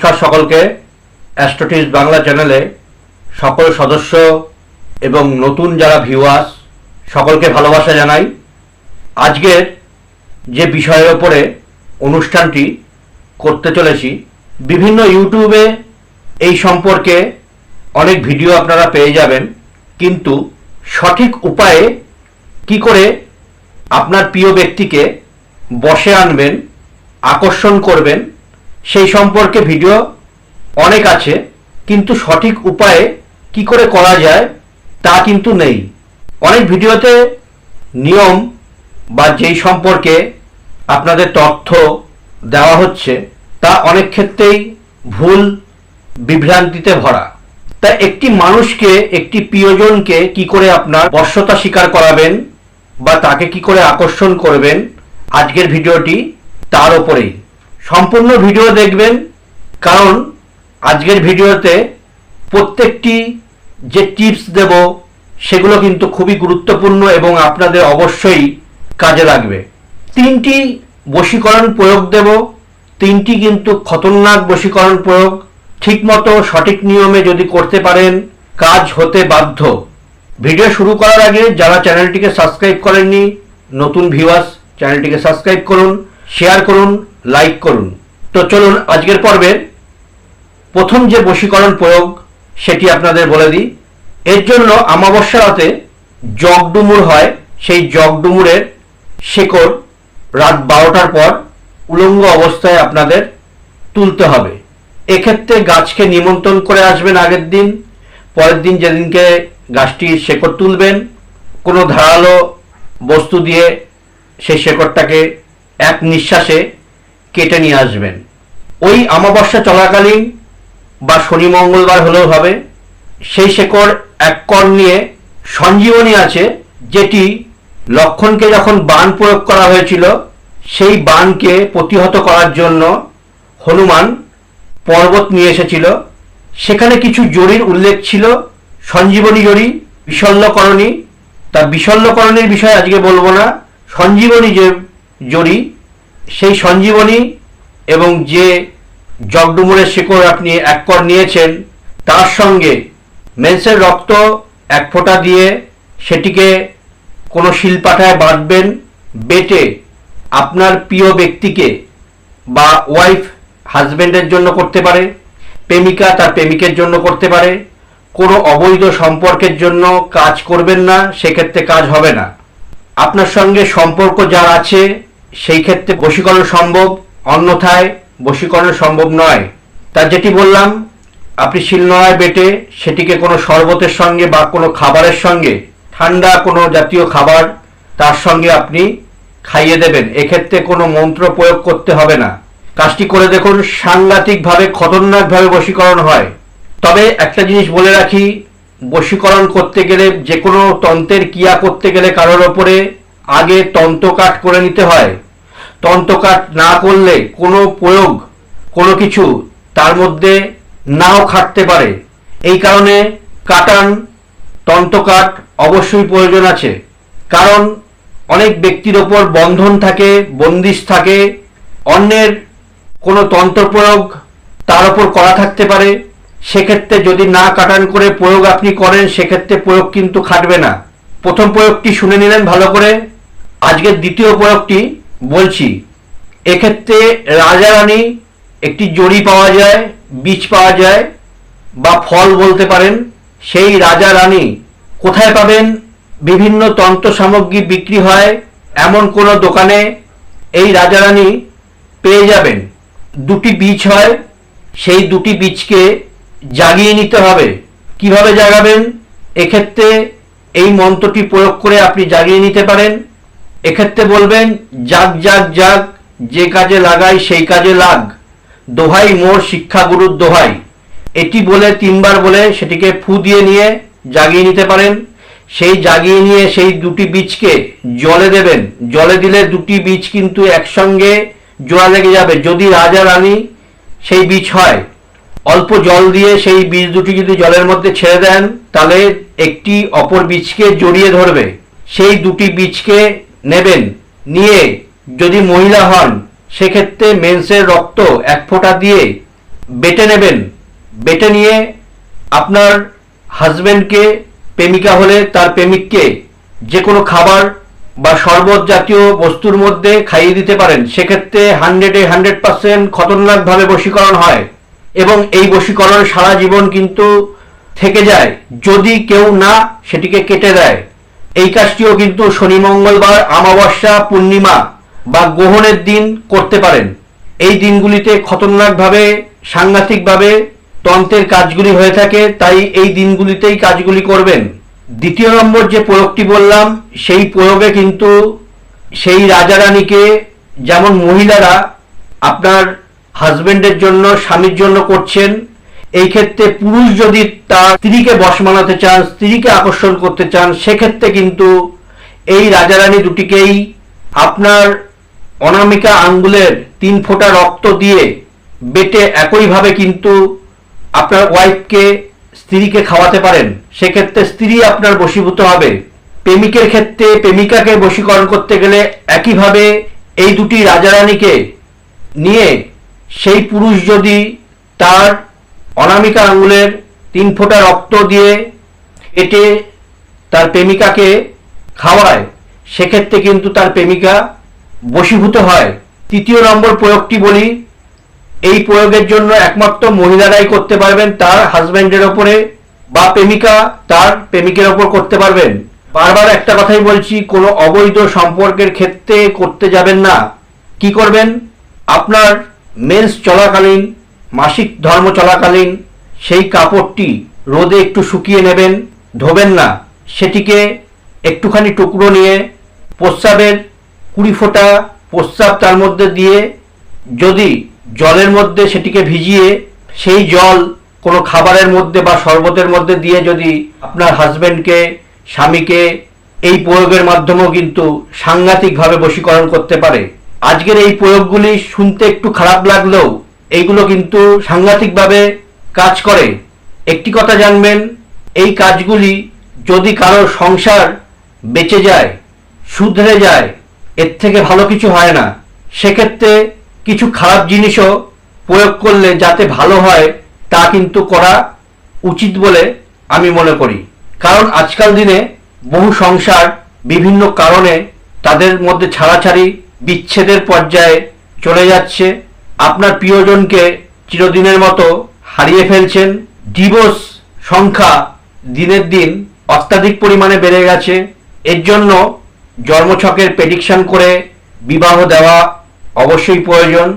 নমস্কার সকলকে। অ্যাস্ট্রোটিপস বাংলা চ্যানেলে সকল সদস্য এবং নতুন যারা ভিউয়ার্স সকলকে ভালোবাসা জানাই। আজকের যে বিষয়ের ওপরে অনুষ্ঠানটি করতে চলেছি, বিভিন্ন ইউটিউবে এই সম্পর্কে অনেক ভিডিও আপনারা পেয়ে যাবেন, কিন্তু সঠিক উপায়ে কি করে আপনার প্রিয় ব্যক্তিকে বশে আনবেন, আকর্ষণ করবেন, সেই সম্পর্কে ভিডিও অনেক আছে, কিন্তু সঠিক উপায়ে কি করে করা যায় তা কিন্তু নেই। অনেক ভিডিওতে নিয়ম বা যেই সম্পর্কে আপনাদের তথ্য দেওয়া হচ্ছে তা অনেক ক্ষেত্রেই ভুল, বিভ্রান্তিতে ভরা। তাই একটি মানুষকে, একটি প্রিয়জনকে কি করে আপনার বশ্যতা স্বীকার করাবেন বা তাকে কি করে আকর্ষণ করবেন, আজকের ভিডিওটি তার ওপরেই। সম্পূর্ণ ভিডিও দেখবেন, কারণ আজকের ভিডিওতে প্রত্যেকটি যে টিপস দেব সেগুলো কিন্তু খুবই গুরুত্বপূর্ণ এবং আপনাদের অবশ্যই কাজে লাগবে। 3টি বশীকরণ প্রয়োগ দেব, 3টি কিন্তু খতরনাক বশীকরণ প্রয়োগ। ঠিকমতো সঠিক নিয়মে যদি করতে পারেন কাজ হতে বাধ্য। ভিডিও শুরু করার আগে যারা চ্যানেলটিকে সাবস্ক্রাইব করেননি, নতুন ভিউয়ার্স চ্যানেলটিকে সাবস্ক্রাইব করুন, শেয়ার করুন, লাইক করুন। তো চলুন আজকের পর্বের প্রথম যে বশীকরণ প্রয়োগ সেটি আপনাদের বলে দিই। এর জন্য অমাবস্যা রাতে জগডুমুর হয়, সেই জগডুমুরের শেকড় রাত 12টার পর উলঙ্গ অবস্থায় আপনাদের তুলতে হবে। এক্ষেত্রে গাছকে নিমন্ত্রণ করে আসবেন আগের দিন। পরের দিন যেদিনকে গাছটির শেকড় তুলবেন, কোনো ধারালো বস্তু দিয়ে সেই শেকড়টাকে এক নিঃশ্বাসে কেটে নিয়ে আসবেন। ওই অমাবস্যা চলাকালীন বা শনি মঙ্গলবার হলেও হবে। সেই শেকড় এক কর নিয়ে সঞ্জীবনী আছে, যেটি লক্ষণকে যখন বাণ প্রয়োগ করা হয়েছিল সেই বাণকে প্রতিহত করার জন্য হনুমান পর্বত নিয়ে এসেছিল। সেখানে কিছু জড়ির উল্লেখ ছিল, সঞ্জীবনী জড়ি, বিশল্যকরণী। তা বিশল্যকরণীর বিষয়ে আজকে বলবো না। সঞ্জীবনী যে জড়ি, সেই সঞ্জীবনী এবং যে জগডুমুরের শেকড় আপনি এক কর নিয়েছেন তার সঙ্গে মেন্সের রক্ত 1 ফোঁটা দিয়ে সেটিকে কোনো শিলপাটায় বাঁধবেন। বেটে আপনার প্রিয় ব্যক্তিকে বা ওয়াইফ হাজব্যান্ডের জন্য করতে পারে, প্রেমিকা তার প্রেমিকের জন্য করতে পারে। কোনো অবৈধ সম্পর্কের জন্য কাজ করবেন না, সেক্ষেত্রে কাজ হবে না। আপনার সঙ্গে সম্পর্ক যার আছে সেই ক্ষেত্রে বশীকরণ সম্ভব, অন্যথায় বশীকরণ সম্ভব নয়। তার যেটি বললাম, আপনি শিলনোড়ায় বেটে সেটিকে কোনো শরবতের সঙ্গে বা কোনো খাবারের সঙ্গে, ঠান্ডা কোনো জাতীয় খাবার তার সঙ্গে আপনি খাইয়ে দেবেন। এক্ষেত্রে কোনো মন্ত্র প্রয়োগ করতে হবে না। কাজটি করে দেখুন, সাংঘাতিকভাবে খতরনাকভাবে বশীকরণ হয়। তবে একটা জিনিস বলে রাখি, বশীকরণ করতে গেলে, যে কোনো তন্ত্রের ক্রিয়া করতে গেলে কারোর ওপরে আগে তন্ত্রকাট করে নিতে হয়। তন্ত্রকাট না করলে কোনো প্রয়োগ, কোনো কিছু তার মধ্যে নাও খাটতে পারে। এই কারণে কাটান, তন্ত্রকাট অবশ্যই প্রয়োজন আছে। কারণ অনেক ব্যক্তির ওপর বন্ধন থাকে, বন্দিশ থাকে, অন্যের কোনো তন্ত্র প্রয়োগ তার ওপর করা থাকতে পারে। সেক্ষেত্রে যদি না কাটান করে প্রয়োগ আপনি করেন, সেক্ষেত্রে প্রয়োগ কিন্তু খাটবে না। প্রথম প্রয়োগটি শুনে নিলেন ভালো করে। আজকের দ্বিতীয় প্রয়োগটি বলছি। এক্ষেত্রে রাজারানী একটি জড়ি পাওয়া যায়, বীজ পাওয়া যায় বা ফল বলতে পারেন। সেই রাজারানী কোথায় পাবেন? বিভিন্ন তন্ত্র সামগ্রী বিক্রি হয় এমন কোনো দোকানে এই রাজারানী পেয়ে যাবেন। 2টি বীজ হয়, সেই 2টি বীজকে জাগিয়ে নিতে হবে। কিভাবে জাগাবেন? এক্ষেত্রে এই মন্ত্রটি প্রয়োগ করে আপনি জাগিয়ে নিতে পারেন। এক্ষেত্রে বলবেন, জাগ জাগ জাগ, যে কাজে লাগাই সেই কাজে লাগ, দোহাই মোর শিক্ষাগুরুর দোহাই। এটি বলে 3বার বলে সেটিকে ফু দিয়ে নিয়ে জাগিয়ে নিতে পারেন। সেই জাগিয়ে নিয়ে সেই 2টি বীজকে জলে দেবেন। জলে দিলে 2টি বীজ কিন্তু একসঙ্গে জোড়া লেগে যাবে। যদি রাজা রানী সেই বীজ হয়, অল্প জল দিয়ে সেই বীজ 2টি যদি জলের মধ্যে ছেড়ে দেন, তাহলে একটি অপর বীজকে জড়িয়ে ধরবে। সেই 2টি বীজকে নেবেন, নিয়ে যদি মহিলা হন সেক্ষেত্রে মেন্সের রক্ত 1 ফোঁটা দিয়ে বেটে নেবেন। বেটে নিয়ে আপনার হাজবেন্ডকে, প্রেমিকা হলে তার প্রেমিককে যে কোনো খাবার বা শরবত জাতীয় বস্তুর মধ্যে খাইয়ে দিতে পারেন। সেক্ষেত্রে 100% খতরনাকভাবে বশীকরণ হয় এবং এই বশীকরণ সারা জীবন কিন্তু থেকে যায় যদি কেউ না সেটিকে কেটে দেয়। এই কাজটিও কিন্তু শনি, মঙ্গলবার, অমাবস্যা, পূর্ণিমা বা গ্রহণের দিন করতে পারেন। এই দিনগুলিতে খতরনাকভাবে, সাংঘাতিকভাবে তন্ত্রের কাজগুলি হয়ে থাকে, তাই এই দিনগুলিতেই কাজগুলি করবেন। দ্বিতীয় নম্বর যে প্রয়োগটি বললাম, সেই প্রয়োগে কিন্তু সেই রাজারানীকে, যেমন মহিলারা আপনার হাজবেন্ডের জন্য, স্বামীর জন্য করছেন, এই ক্ষেত্রে পুরুষ যদি তার স্ত্রীকে বশ মানাতে চান, স্ত্রীকে আকর্ষণ করতে চান, সেক্ষেত্রে কিন্তু এই রাজারানী দুটিকেই আপনার অনামিকা আঙ্গুলের 3 ফোঁটা রক্ত দিয়ে বেটে একইভাবে কিন্তু আপনার ওয়াইফকে, স্ত্রীকে খাওয়াতে পারেন। সেক্ষেত্রে স্ত্রী আপনার বশীভূত হবে। প্রেমিকের ক্ষেত্রে প্রেমিকাকে বশীকরণ করতে গেলে একইভাবে এই দুটি রাজারানীকে নিয়ে সেই পুরুষ যদি তার অনামিকা আঙ্গুলের 3 ফোঁটা রক্ত দিয়ে এটে তার প্রেমিকাকে খাওয়ায়, সেক্ষেত্রে কিন্তু তার প্রেমিকা বশীভূত হয়। তৃতীয় নম্বর প্রয়োগটি বলি, এই প্রয়োগের জন্য একমাত্র মহিলারাই করতে পারবেন, তার হাজবেন্ডের ওপরে, বা প্রেমিকা তার প্রেমিকের ওপর করতে পারবেন। বারবার একটা কথাই বলছি, কোনো অবৈধ সম্পর্কের ক্ষেত্রে করতে যাবেন না। কি করবেন? আপনার মেন্স চলাকালীন, মাসিক ধর্ম চলাকালীন সেই কাপড়টি রোদে একটু শুকিয়ে নেবেন, ধোবেন না। সেটিকে একটুখানি টুকরো নিয়ে প্রস্রাবের 20 ফোঁটা প্রস্রাব তার মধ্যে দিয়ে, যদি জলের মধ্যে সেটিকে ভিজিয়ে সেই জল কোনো খাবারের মধ্যে বা শরবতের মধ্যে দিয়ে যদি আপনার হাজবেন্ডকে, স্বামীকে এই প্রয়োগের মাধ্যমেও কিন্তু সাংঘাতিকভাবে বশীকরণ করতে পারে। আজকের এই প্রয়োগগুলি শুনতে একটু খারাপ লাগলেও এইগুলো কিন্তু সাংঘাতিকভাবে কাজ করে। একটি কথা জানবেন, এই কাজগুলি যদি কারোর সংসার বেঁচে যায়, শুধরে যায়, এর থেকে ভালো কিছু হয় না। সেক্ষেত্রে কিছু খারাপ জিনিসও প্রয়োগ করলে যাতে ভালো হয় তা কিন্তু করা উচিত বলে আমি মনে করি। কারণ আজকাল দিনে বহু সংসার বিভিন্ন কারণে তাদের মধ্যে ছাড়াছাড়ি, বিচ্ছেদের পর্যায়ে চলে যাচ্ছে। আপনার প্রিয়জনকে চিরদিনের মতো হারিয়ে ফেলছেন। ডিভোর্স সংখ্যা দিনের দিন অত্যাধিক পরিমাণে বেড়ে গেছে। এর জন্য জন্মছকের প্রেডিকশন করে বিবাহ দেওয়া অবশ্যই প্রয়োজন।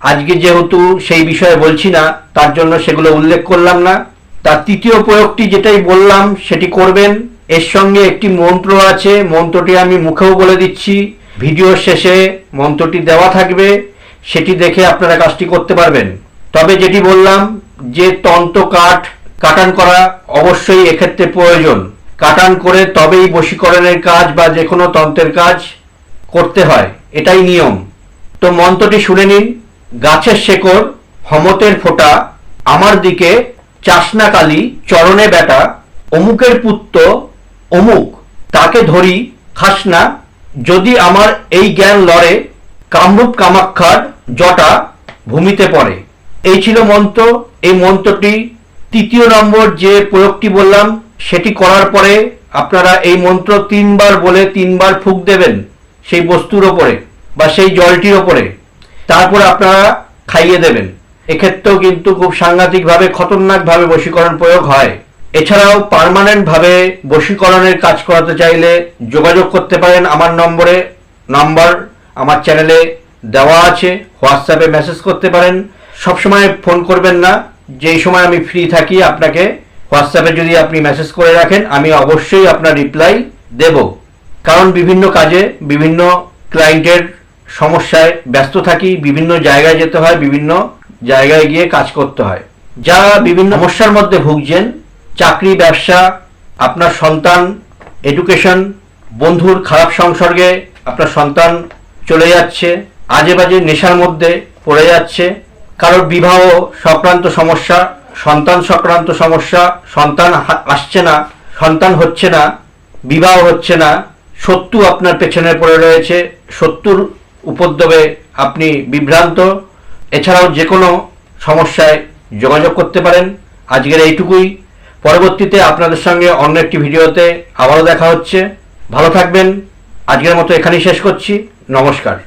আজকে যেহেতু সেই বিষয়ে বলছি না, তার জন্য সেগুলো উল্লেখ করলাম না। তার তৃতীয় প্রয়োগটি যেটাই বললাম সেটি করবেন। এর সঙ্গে একটি মন্ত্র আছে, মন্ত্রটি আমি মুখেও বলে দিচ্ছি, ভিডিওর শেষে মন্ত্রটি দেওয়া থাকবে, সেটি দেখে আপনারা কাজটি করতে পারবেন। তবে যেটি বললাম যে তন্ত্র কাটান করা অবশ্যই এক্ষেত্রে প্রয়োজন। কাটান করে তবেই বশীকরণের কাজ বা যে কোনো তন্ত্রের কাজ করতে হয়, এটাই নিয়ম। তো মন্ত্রটি শুনে নিন। গাছের শেকড়, হমতের ফোঁটা, আমার দিকে চাষনা কালী, চরণে বেটা, অমুকের পুত্র অমুক, তাকে ধরি খাসনা, যদি আমার এই জ্ঞান লড়ে, কামরূপ কামাক্ষার জটা ভূমিতে পড়ে। এই ছিল মন্ত্র। এই মন্ত্রটি তৃতীয় নম্বর যে প্রয়োগটি বললাম সেটি করার পরে আপনারা এই মন্ত্র 3 বার বলে 3 বার ফুঁক দেবেন সেই বস্তুর ওপরে বা সেই জলটির ওপরে, তারপর আপনারা খাইয়ে দেবেন। এক্ষেত্রেও কিন্তু খুব সাংঘাতিকভাবে, খতরনাকভাবে বশীকরণ প্রয়োগ হয়। এছাড়াও পার্মানেন্টভাবে বশীকরণের কাজ করাতে চাইলে যোগাযোগ করতে পারেন আমার নাম্বার আমার চ্যানেলে দেওয়া আছে, হোয়াটসঅ্যাপে মেসেজ করতে পারেন। সবসময় ফোন করবেন না, যেই সময় আমি ফ্রি থাকি আপনাকে হোয়াটসঅ্যাপে যদি আপনি মেসেজ করে রাখেন আমি অবশ্যই আপনার রিপ্লাই দেব। কারণ বিভিন্ন কাজে, বিভিন্ন ক্লায়েন্টের সমস্যায় ব্যস্ত থাকি, বিভিন্ন জায়গায় যেতে হয়, বিভিন্ন জায়গায় গিয়ে কাজ করতে হয়। যারা বিভিন্ন সমস্যার মধ্যে ভুগছেন, চাকরি, ব্যবসা, আপনার সন্তান, এডুকেশন, বন্ধুর খারাপ সংসর্গে আপনার সন্তান চলে যাচ্ছে, আজে বাজে নেশার মধ্যে পড়ে যাচ্ছে, কারোর বিবাহ সংক্রান্ত সমস্যা, সন্তান সংক্রান্ত সমস্যা, সন্তান আসছে না, সন্তান হচ্ছে না, বিবাহ হচ্ছে না, শত্রু আপনার পেছনে পড়ে রয়েছে, শত্রুর উপদ্রবে আপনি বিভ্রান্ত, এছাড়াও যে কোনো সমস্যায় যোগাযোগ করতে পারেন। আজকের এইটুকুই। পরবর্তীতে আপনাদের সঙ্গে অন্য একটি ভিডিওতে আবারও দেখা হচ্ছে। ভালো থাকবেন। আজকের মতো এখানেই শেষ করছি। নমস্কার।